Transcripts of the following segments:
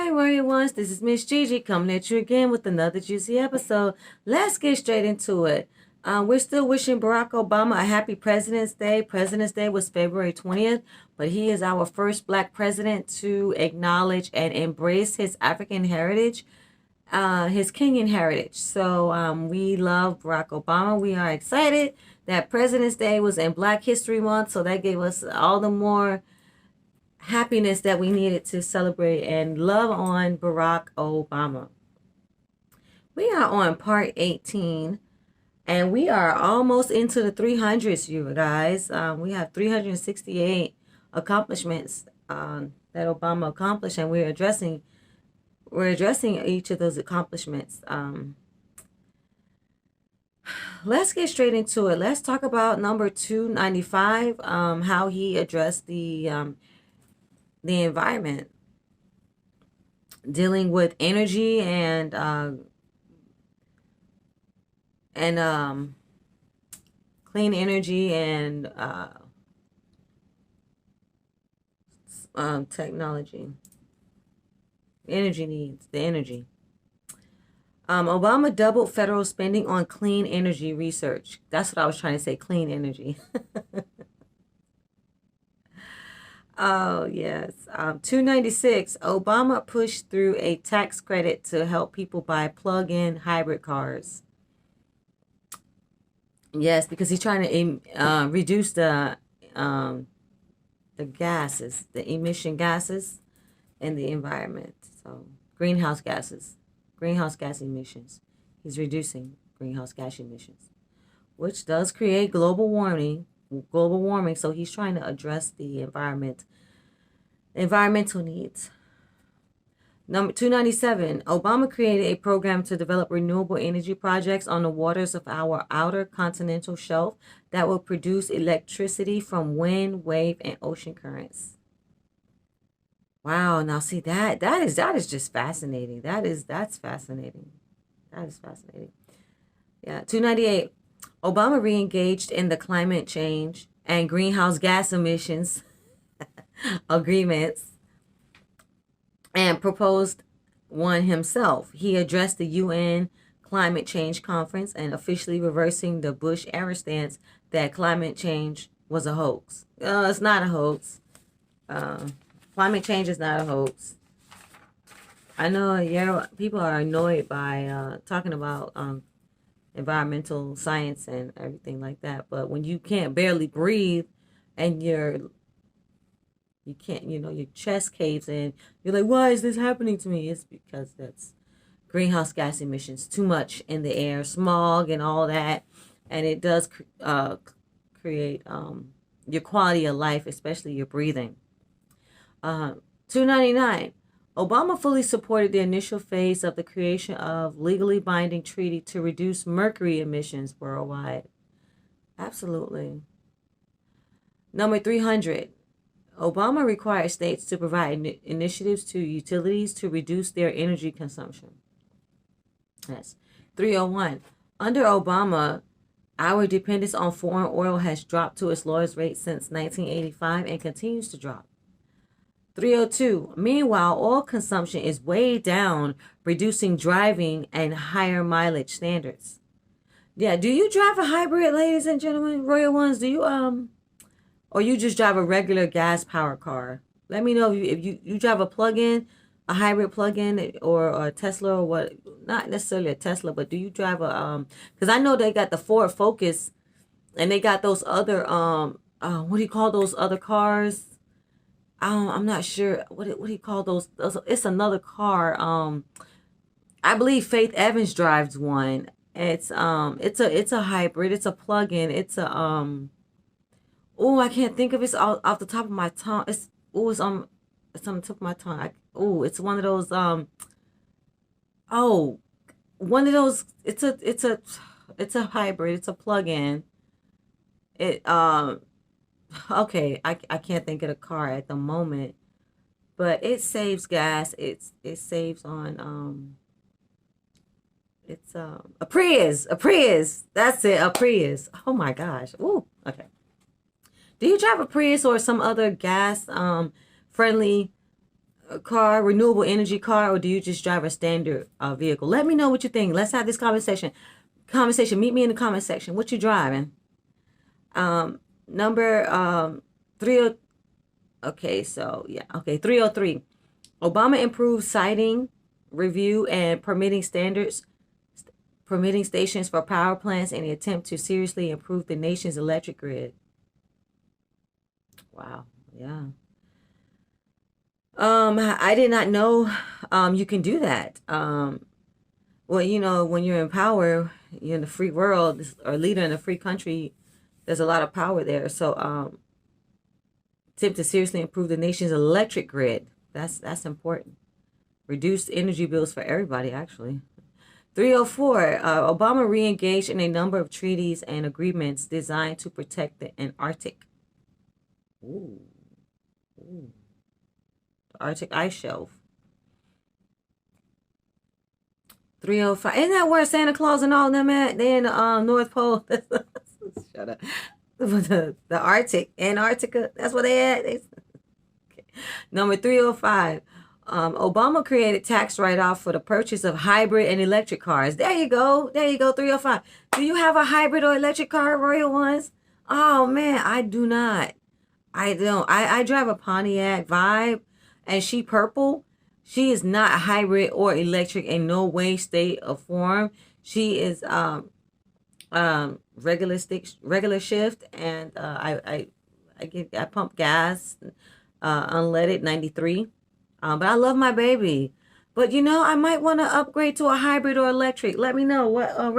Hi, Warrior Ones. This is Miss Gigi coming at you again with another juicy episode. Let's get straight into it. We're still wishing Barack Obama a happy President's Day. President's Day was February 20th, but he is our first black president to acknowledge and embrace his African heritage, his Kenyan heritage. So we love Barack Obama. We are excited that President's Day was in Black History Month, so that gave us all the more happiness that we needed to celebrate and love on Barack Obama. We are on part 18 and we are almost into the 300s, you guys. We have 368 accomplishments that Obama accomplished, and we're addressing each of those accomplishments. Let's get straight into it. Let's talk about number 295, how he addressed the environment, dealing with energy and clean energy and technology, energy needs, the energy. Obama doubled federal spending on clean energy research. That's what I was trying to say, clean energy. Oh, yes. 296, Obama pushed through a tax credit to help people buy plug-in hybrid cars. Yes, because he's trying to reduce the gases, the emission gases in the environment. So greenhouse gas emissions. He's reducing greenhouse gas emissions, which does create global warming. So he's trying to address the environmental needs. Number 297, Obama created a program to develop renewable energy projects on the waters of our outer continental shelf that will produce electricity from wind, wave, and ocean currents. Wow, now see that is just fascinating. That's fascinating. That is fascinating. Yeah, 298. Obama re-engaged in the climate change and greenhouse gas emissions agreements and proposed one himself. He addressed the UN Climate Change Conference and officially reversing the Bush-era stance that climate change was a hoax. It's not a hoax. Climate change is not a hoax. I know people are annoyed by talking about environmental science and everything like that, but when you can't barely breathe and you can't, your chest caves in, you're like, why is this happening to me? It's because that's greenhouse gas emissions, too much in the air, smog and all that, and it does create your quality of life, especially your breathing. 299. Obama fully supported the initial phase of the creation of legally binding treaty to reduce mercury emissions worldwide. Absolutely. Number 300. Obama required states to provide initiatives to utilities to reduce their energy consumption. Yes. 301. Under Obama, our dependence on foreign oil has dropped to its lowest rate since 1985 and continues to drop. 302. Meanwhile, oil consumption is way down, reducing driving and higher mileage standards. Yeah, do you drive a hybrid, ladies and gentlemen, Royal Ones? Do you or you just drive a regular gas power car? Let me know if you drive a plug-in, a hybrid plug-in, or a Tesla, or what? Not necessarily a Tesla, but do you drive a because I know they got the Ford Focus, and they got those other what do you call those other cars? I'm not sure what do you call those? It's another car. I believe Faith Evans drives one. It's a hybrid. It's a plug-in. It's a I can't think of it off the top of my tongue. It's on the tip of my tongue. It's one of those one of those. It's a hybrid. It's a plug-in. Okay, I can't think of the car at the moment, but it saves gas. It saves on it's a Prius. That's it, a Prius. Oh my gosh. Ooh, okay. Do you drive a Prius or some other gas friendly car, renewable energy car, or do you just drive a standard vehicle? Let me know what you think. Let's have this conversation. Meet me in the comment section. What you driving? Number 30. Okay, so yeah. Okay, 303. Obama improved siting, review, and permitting stations for power plants in an attempt to seriously improve the nation's electric grid. Wow. Yeah. I did not know you can do that. Well, you know, when you're in power, you're in the free world or leader in a free country, there's a lot of power there. So, attempt to seriously improve the nation's electric grid. That's important. Reduce energy bills for everybody, actually. 304, Obama re-engaged in a number of treaties and agreements designed to protect the Antarctic. Ooh. Ooh. The Arctic ice shelf. 305. Isn't that where Santa Claus and all them at? They in the North Pole. Shut up. The Arctic, Antarctica. That's where they at. Okay. Number 305. Obama created tax write-off for the purchase of hybrid and electric cars. There you go. 305. Do you have a hybrid or electric car, Royal Ones? Oh, man, I do not. I don't. I drive a Pontiac Vibe, and she purple. She is not hybrid or electric in no way, state, or form. She is regular shift, and I pump gas, unleaded 93. But I love my baby. But you know, I might want to upgrade to a hybrid or electric. Let me know what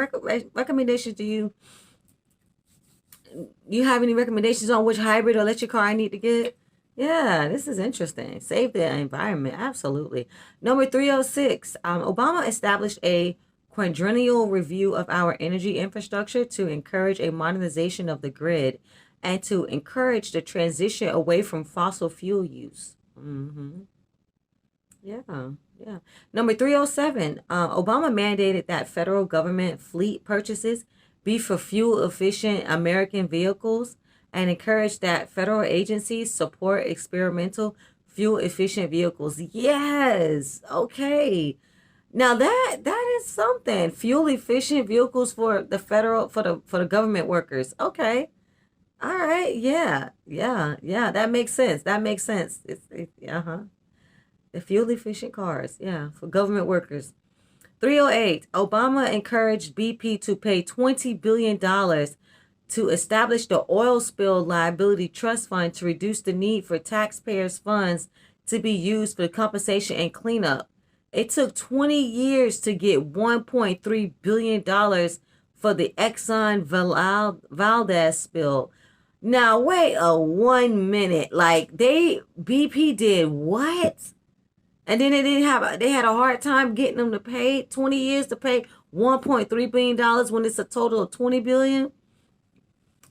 recommendations do you have any recommendations on which hybrid or electric car I need to get? Yeah, this is interesting. Save the environment. Absolutely. Number 306. Obama established a quadrennial review of our energy infrastructure to encourage a modernization of the grid and to encourage the transition away from fossil fuel use. Mm-hmm. Yeah. Number 307. Obama mandated that federal government fleet purchases be for fuel-efficient American vehicles and encourage that federal agencies support experimental fuel-efficient vehicles. Yes. Okay. Now that is something. Fuel-efficient vehicles for the federal for the government workers. Okay. All right. Yeah. That makes sense. The fuel-efficient cars. Yeah, for government workers. 308. Obama encouraged BP to pay $20 billion to establish the oil spill liability trust fund to reduce the need for taxpayers' funds to be used for compensation and cleanup. It took 20 years to get $1.3 billion for the Exxon Valdez spill. Now, wait a 1 minute. Like, BP did what? And then they had a hard time getting them to pay 20 years to pay $1.3 billion when it's a total of $20 billion.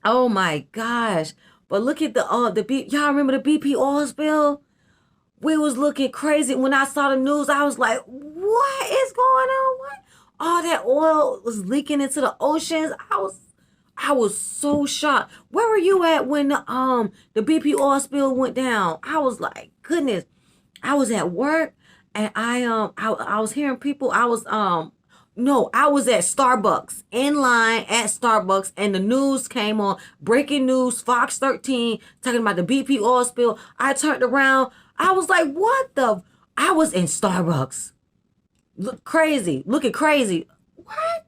Oh my gosh. But look at y'all remember the BP oil spill? We was looking crazy. When I saw the news, I was like, what is going on? What? All that oil was leaking into the oceans. I was so shocked. Where were you at when the BP oil spill went down? I was like, goodness. I was at work and I was hearing people. I was at Starbucks, in line at Starbucks, and the news came on, breaking news, Fox 13, talking about the BP oil spill. I turned around. I was like, I was in Starbucks. Looking crazy. What?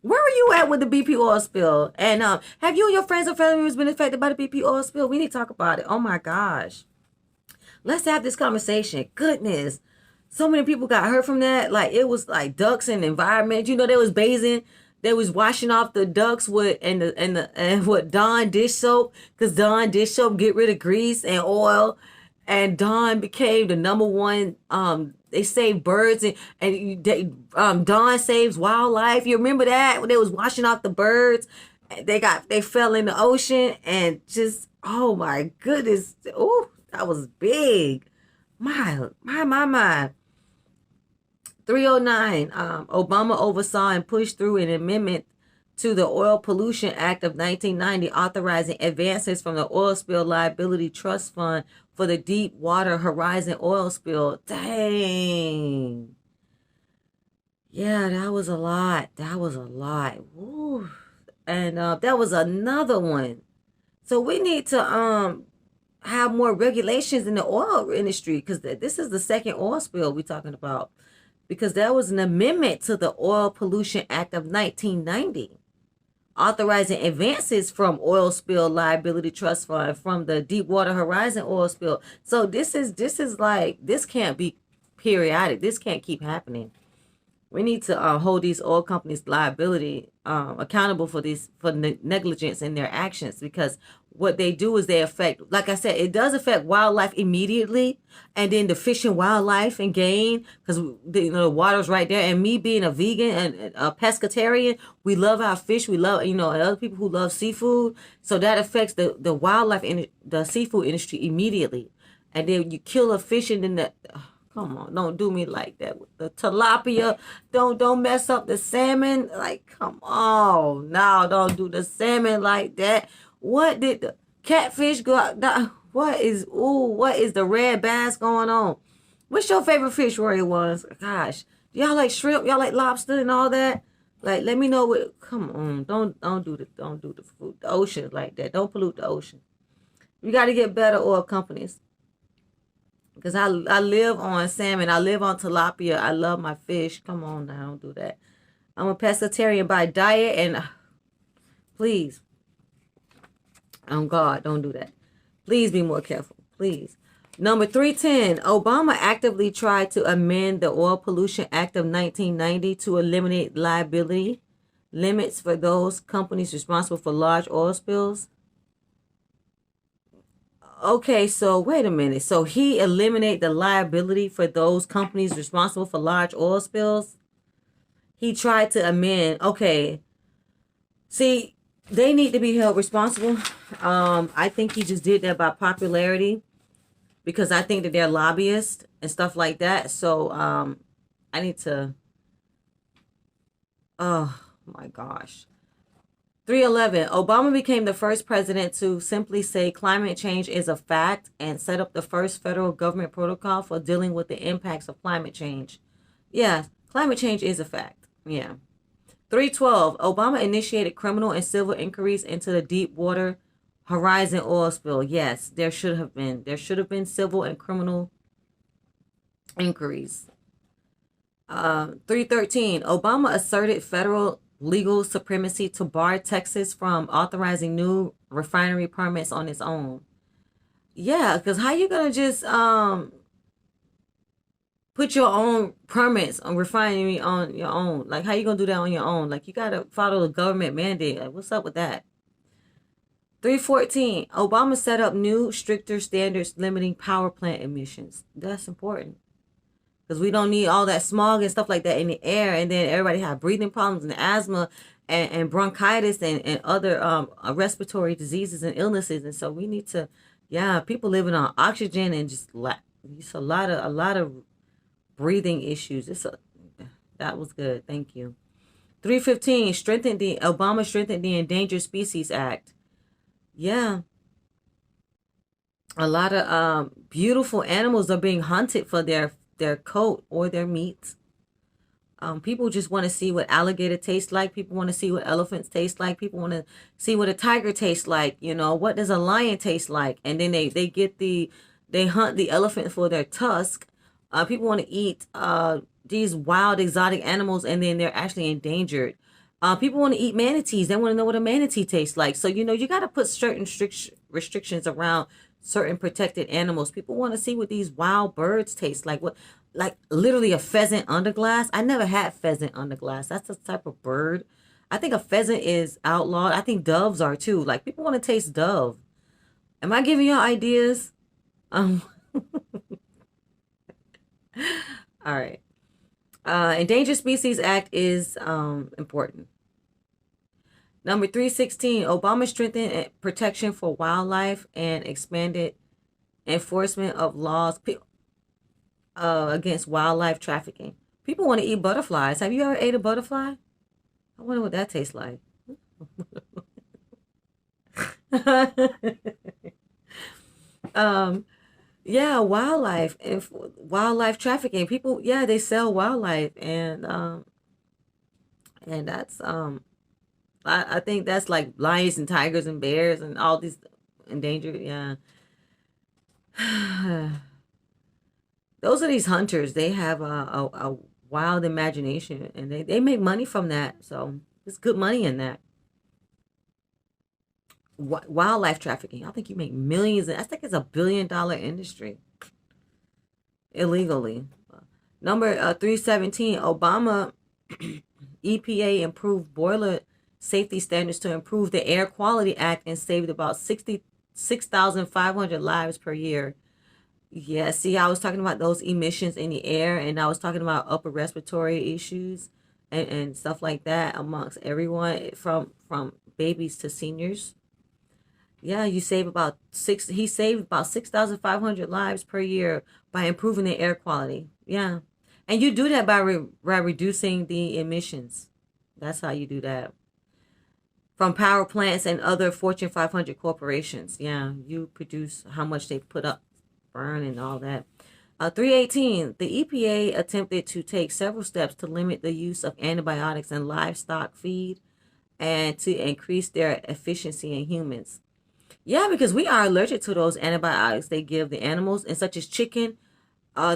Where were you at with the BP oil spill? And have you and your friends or family members been affected by the BP oil spill? We need to talk about it. Oh my gosh. Let's have this conversation. Goodness. So many people got hurt from that. Like, it was like ducks and environment. You know, they was bathing. They was washing off the ducks with Dawn dish soap. Because Dawn dish soap get rid of grease and oil. And Dawn became the number one. They saved birds and Dawn saves wildlife. You remember that? When they was washing off the birds. They fell in the ocean and just, oh my goodness. Oh, that was big. My. 309. Obama oversaw and pushed through an amendment to the Oil Pollution Act of 1990, authorizing advances from the Oil Spill Liability Trust Fund for the Deepwater Horizon oil spill. Dang. Yeah, that was a lot. That was a lot. Woo. And that was another one. So we need to have more regulations in the oil industry, because this is the second oil spill we're talking about, because there was an amendment to the Oil Pollution Act of 1990 authorizing advances from oil spill liability trust fund from the Deepwater Horizon oil spill. So this is like, this can't be periodic. This can't keep happening. We need to hold these oil companies liability accountable for negligence in their actions, because what they do is they affect, like I said, it does affect wildlife immediately, and then the fish and wildlife and game, because the water's right there. And me being a vegan and a pescatarian, we love our fish. We love other people who love seafood, so that affects the wildlife in the seafood industry immediately. And then you kill a fish, and then come on, don't do me like that with the tilapia. Don't mess up the salmon. Like, come on. No, don't do the salmon like that. What did the catfish go out? What is the red bass going on? What's your favorite fish, Royal Ones? Gosh. Do y'all like shrimp? Y'all like lobster and all that? Like, let me know what. Come on. Don't do the food, the ocean like that. Don't pollute the ocean. You got to get better oil companies. Because I live on salmon. I live on tilapia. I love my fish. Come on now, don't do that. I'm a pescatarian by diet, and please, on God, don't do that. Please be more careful. Please. Number 310, Obama actively tried to amend the Oil Pollution Act of 1990 to eliminate liability limits for those companies responsible for large oil spills. Okay, so wait a minute. So he eliminated the liability for those companies responsible for large oil spills? He tried to amend. Okay. See, they need to be held responsible. I think he just did that by popularity, because I think that they're lobbyists and stuff like that. So I need to, oh my gosh. 311, Obama became the first president to simply say climate change is a fact and set up the first federal government protocol for dealing with the impacts of climate change. Yeah, climate change is a fact. Yeah. 312, Obama initiated criminal and civil inquiries into the Deepwater Horizon oil spill. Yes, there should have been. There should have been civil and criminal inquiries. 313, Obama asserted federal legal supremacy to bar Texas from authorizing new refinery permits on its own. Yeah, because how you gonna just put your own permits on refinery on your own? Like, how you gonna do that on your own? Like, you gotta follow the government mandate. Like, what's up with that? 314, Obama set up new, stricter standards limiting power plant emissions. That's important, because we don't need all that smog and stuff like that in the air, and then everybody have breathing problems and asthma and bronchitis and other respiratory diseases and illnesses. And so we need to, people living on oxygen and just a lot of breathing issues. That was good. Thank you. 315, Obama strengthened the Endangered Species Act. Yeah. A lot of beautiful animals are being hunted for their coat or their meat. People just want to see what alligator tastes like. People want to see what elephants taste like. People want to see what a tiger tastes like. What does a lion taste like? And then they hunt the elephant for their tusk. People want to eat these wild exotic animals, and then they're actually endangered. People want to eat manatees. They want to know what a manatee tastes like. So, you got to put certain restrictions around certain protected animals. People want to see what these wild birds taste like. Like literally a pheasant under glass. I never had pheasant under glass. That's a type of bird. I think a pheasant is outlawed. I think doves are too. Like, people want to taste dove. Am I giving you ideas? All right. Endangered Species Act is important. Number 316, Obama strengthened protection for wildlife and expanded enforcement of laws against wildlife trafficking. People want to eat butterflies. Have you ever ate a butterfly? I wonder what that tastes like. Yeah, wildlife and wildlife trafficking. People, yeah, they sell wildlife, and that's I think that's like lions and tigers and bears and all these endangered. Yeah, those are these hunters. They have a wild imagination, and they make money from that. So there's good money in that. Wildlife trafficking. I think you make millions. I think it's $1 billion industry illegally. Number 317, Obama EPA improved boiler safety standards to improve the Air Quality Act and saved about 66,500 lives per year. Yeah, see, I was talking about those emissions in the air, and I was talking about upper respiratory issues and stuff like that amongst everyone from babies to seniors. Yeah, you save about he saved about 6,500 lives per year by improving the air quality. Yeah. And you do that by reducing the emissions. That's how you do that. From power plants and other Fortune 500 corporations. Yeah, you produce how much they put up, burn, and all that. 318, the EPA attempted to take several steps to limit the use of antibiotics in livestock feed and to increase their efficiency in humans. Yeah, because we are allergic to those antibiotics they give the animals, and such as chicken,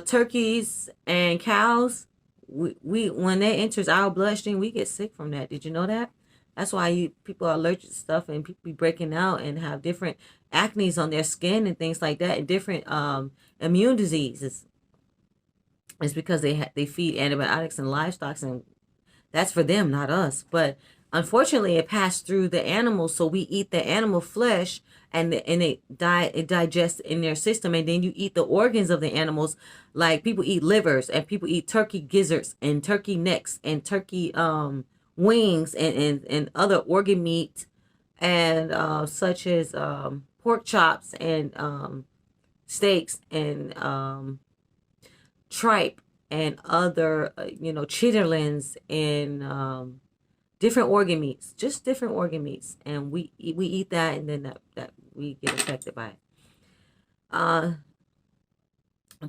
turkeys, and cows. We when that enters our bloodstream, we get sick from that. Did you know that? That's why people are allergic to stuff, and people be breaking out and have different acnes on their skin and things like that, and different immune diseases. It's because they feed antibiotics and livestock, and that's for them, not us. But unfortunately, it passed through the animals, so we eat the animal flesh, and it digests in their system, and then you eat the organs of the animals. Like people eat livers, and people eat turkey gizzards, and turkey necks, and turkey wings, and other organ meat, and such as pork chops and steaks and tripe and other chitterlings and different organ meats, just different organ meats, and we eat that, and then that we get affected by it.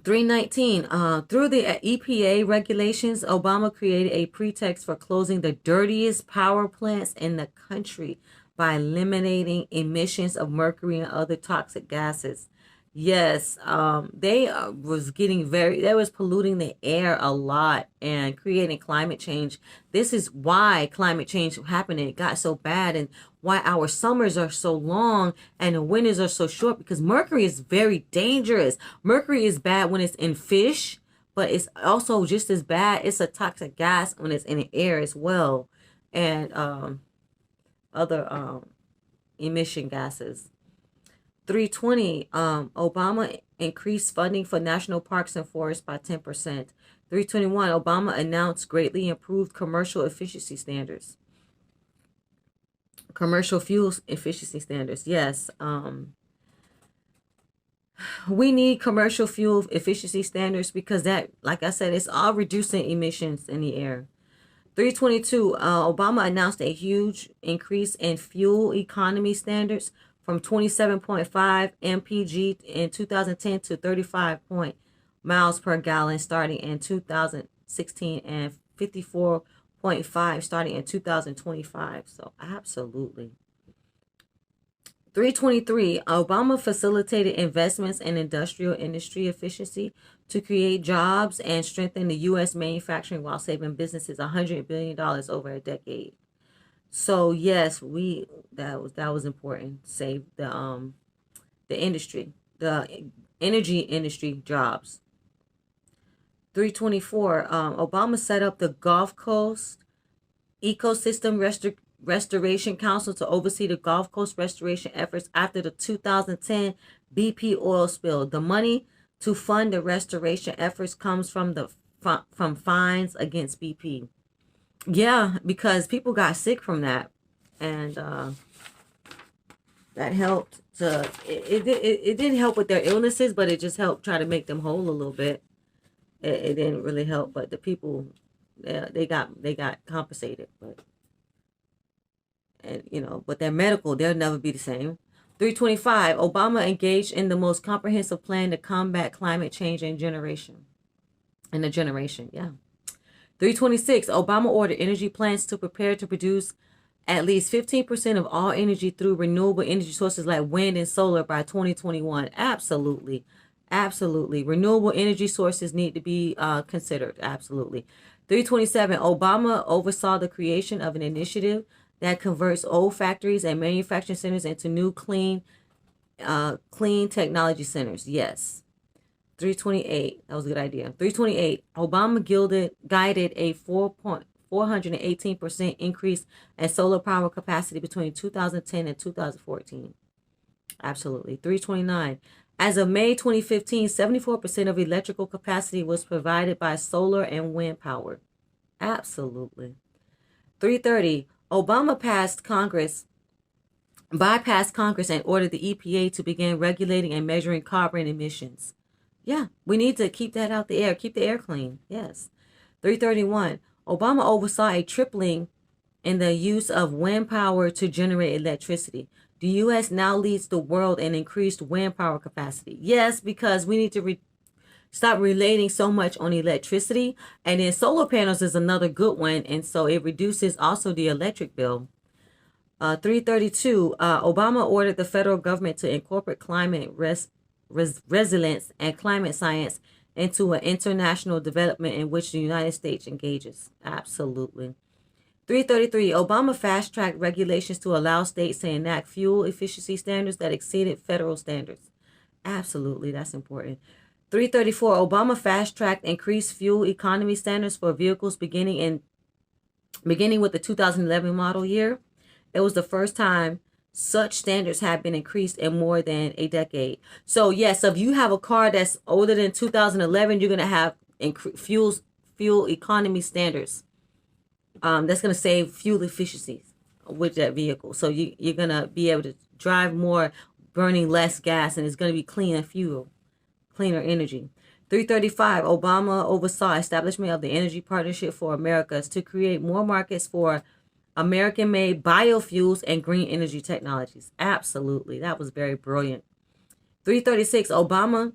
319, through the EPA regulations, Obama created a pretext for closing the dirtiest power plants in the country by eliminating emissions of mercury and other toxic gases. Yes, they they was polluting the air a lot and creating climate change. This is why climate change happened and it got so bad, and why our summers are so long and the winters are so short, because mercury is very dangerous. Mercury is bad when it's in fish, but it's also just as bad. It's a toxic gas when it's in the air as well, and other emission gases. 320, Obama increased funding for national parks and forests by 10%. 321, Obama announced greatly improved commercial efficiency standards. Commercial fuel efficiency standards. Yes. We need commercial fuel efficiency standards because that, like I said, it's all reducing emissions in the air. 322, Obama announced a huge increase in fuel economy standards from 27.5 mpg in 2010 to 35 miles per gallon starting in 2016 and 54.5 starting in 2025. So absolutely. 323, Obama facilitated investments in industrial industry efficiency to create jobs and strengthen the U.S. manufacturing while saving businesses $100 billion over a decade. So yes, that was important. Save the industry, the energy industry jobs. 324, Obama set up the Gulf Coast Ecosystem Restoration Council to oversee the Gulf Coast restoration efforts after the 2010 BP oil spill. The money to fund the restoration efforts comes from from fines against BP. Yeah, because people got sick from that, and that helped to it didn't help with their illnesses, but it just helped try to make them whole a little bit. It didn't really help, but the people, they got compensated, but and but their medical, they'll never be the same. 325, Obama engaged in the most comprehensive plan to combat climate change in a generation. Yeah. 326, Obama ordered energy plants to prepare to produce at least 15% of all energy through renewable energy sources like wind and solar by 2021. Absolutely. Absolutely. Renewable energy sources need to be considered. Absolutely. 327, Obama oversaw the creation of an initiative that converts old factories and manufacturing centers into new clean technology centers. Yes. 328. That was a good idea. 328. Obama guided a 418% increase in solar power capacity between 2010 and 2014. Absolutely. 329. As of May 2015, 74% of electrical capacity was provided by solar and wind power. Absolutely. 330. Obama bypassed Congress and ordered the EPA to begin regulating and measuring carbon emissions. Yeah, we need to keep that out the air. Keep the air clean. Yes. 331. Obama oversaw a tripling in the use of wind power to generate electricity. The U.S. now leads the world in increased wind power capacity. Yes, because we need to stop relating so much on electricity. And then solar panels is another good one. And so it reduces also the electric bill. 332. Obama ordered the federal government to incorporate climate resilience and climate science into an international development in which the United States engages. Absolutely. 333. Obama fast-tracked regulations to allow states to enact fuel efficiency standards that exceeded federal standards. Absolutely, that's important. 334. Obama fast-tracked increased fuel economy standards for vehicles beginning with the 2011 model year. It was the first time such standards have been increased in more than a decade. So yes, if you have a car that's older than 2011, you're going to have fuel economy standards. That's going to save fuel efficiencies with that vehicle. So you're going to be able to drive more, burning less gas, and it's going to be cleaner fuel, cleaner energy. 335, Obama oversaw establishment of the Energy Partnership for Americas to create more markets for American-made biofuels and green energy technologies. Absolutely. That was very brilliant. 336, Obama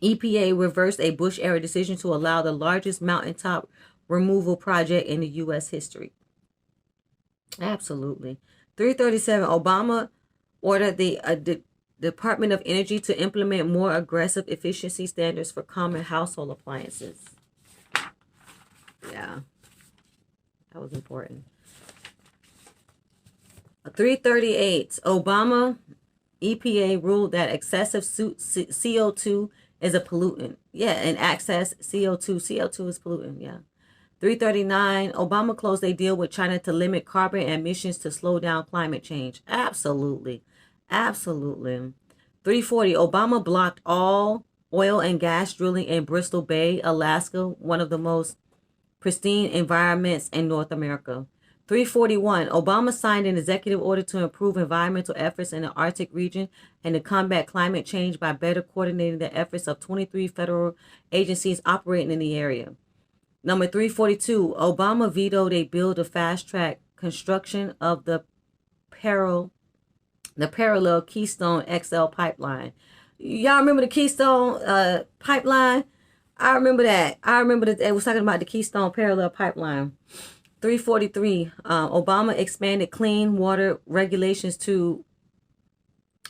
EPA reversed a Bush-era decision to allow the largest mountaintop removal project in the U.S. history. Absolutely. 337, Obama ordered the Department of Energy to implement more aggressive efficiency standards for common household appliances. Yeah, that was important. 338, Obama EPA ruled that excessive CO2 is a pollutant. Yeah, and excess CO2 is pollutant. Yeah. 339, Obama closed a deal with China to limit carbon emissions to slow down climate change. Absolutely. Absolutely. 340, Obama blocked all oil and gas drilling in Bristol Bay, Alaska, one of the most pristine environments in North America. 341, Obama signed an executive order to improve environmental efforts in the Arctic region and to combat climate change by better coordinating the efforts of 23 federal agencies operating in the area. Number 342, Obama vetoed a bill to fast-track construction of the parallel Keystone XL pipeline. Y'all remember the Keystone pipeline? I remember that. They was talking about the Keystone parallel pipeline. 343, Obama expanded clean water regulations to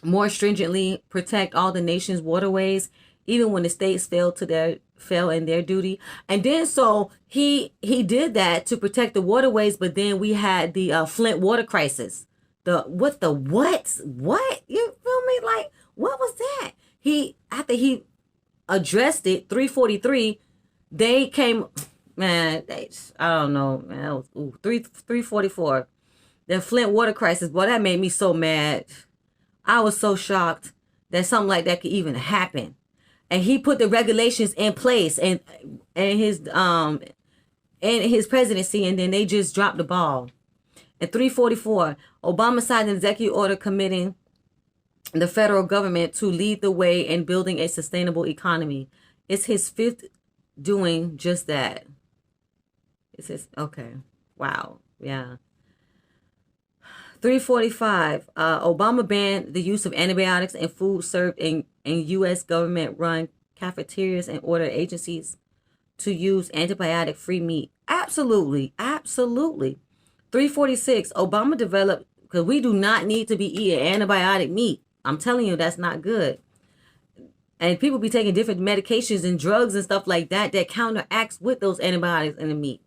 more stringently protect all the nation's waterways, even when the states fell in their duty. And then so he did that to protect the waterways, but then we had the Flint water crisis. What? You feel me? Like, what was that? After he addressed it, 343, they came, man, I don't know, man, that was 344. The Flint water crisis, boy, that made me so mad. I was so shocked that something like that could even happen. And he put the regulations in place and his presidency, and then they just dropped the ball. And 344, Obama signed an executive order committing the federal government to lead the way in building a sustainable economy. It's his fifth doing just that. Okay. Wow. Yeah. 345. Obama banned the use of antibiotics in food served in U.S. government-run cafeterias and ordered agencies to use antibiotic-free meat. Absolutely. Absolutely. 346. Obama developed, because we do not need to be eating antibiotic meat. I'm telling you, that's not good. And people be taking different medications and drugs and stuff like that that counteracts with those antibiotics in the meat.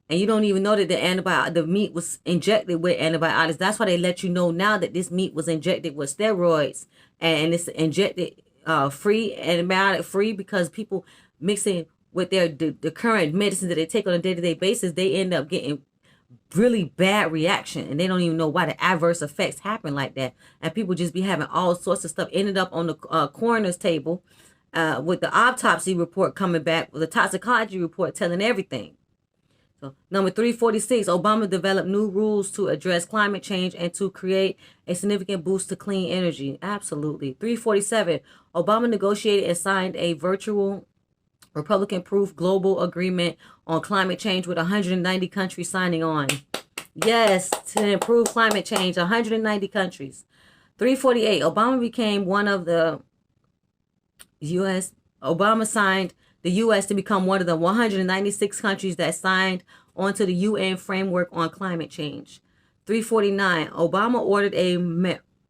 And you don't even know that the meat was injected with antibiotics. That's why they let you know now that this meat was injected with steroids and it's injected free, antibiotic free, because people mixing with the current medicine that they take on a day-to-day basis, they end up getting really bad reaction, and they don't even know why the adverse effects happen like that. And people just be having all sorts of stuff ended up on the coroner's table with the autopsy report coming back, with the toxicology report telling everything. So, number 346, Obama developed new rules to address climate change and to create a significant boost to clean energy. Absolutely. 347, Obama negotiated and signed a virtual Republican-proof global agreement on climate change with 190 countries signing on. Yes, to improve climate change, 190 countries. 348, Obama became one of the Obama signed the U.S. to become one of the 196 countries that signed onto the UN framework on climate change. 349, Obama ordered a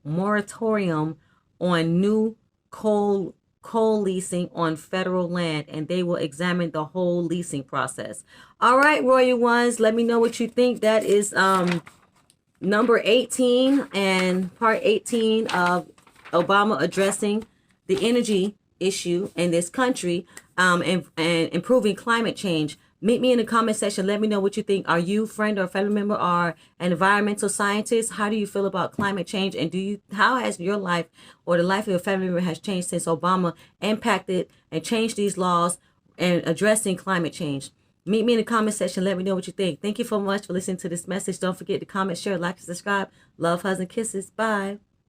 moratorium on new coal leasing on federal land, and they will examine the whole leasing process. All right, Royal Ones, let me know what you think. That is number 18 and part 18 of Obama addressing the energy issue in this country and improving climate change. Meet me in the comment section. Let me know what you think. Are you, friend or family member, or an environmental scientist? How do you feel about climate change? And how has your life or the life of your family member has changed since Obama impacted and changed these laws and addressing climate change? Meet me in the comment section. Let me know what you think. Thank you so much for listening to this message. Don't forget to comment, share, like, and subscribe. Love, hugs, and kisses. Bye.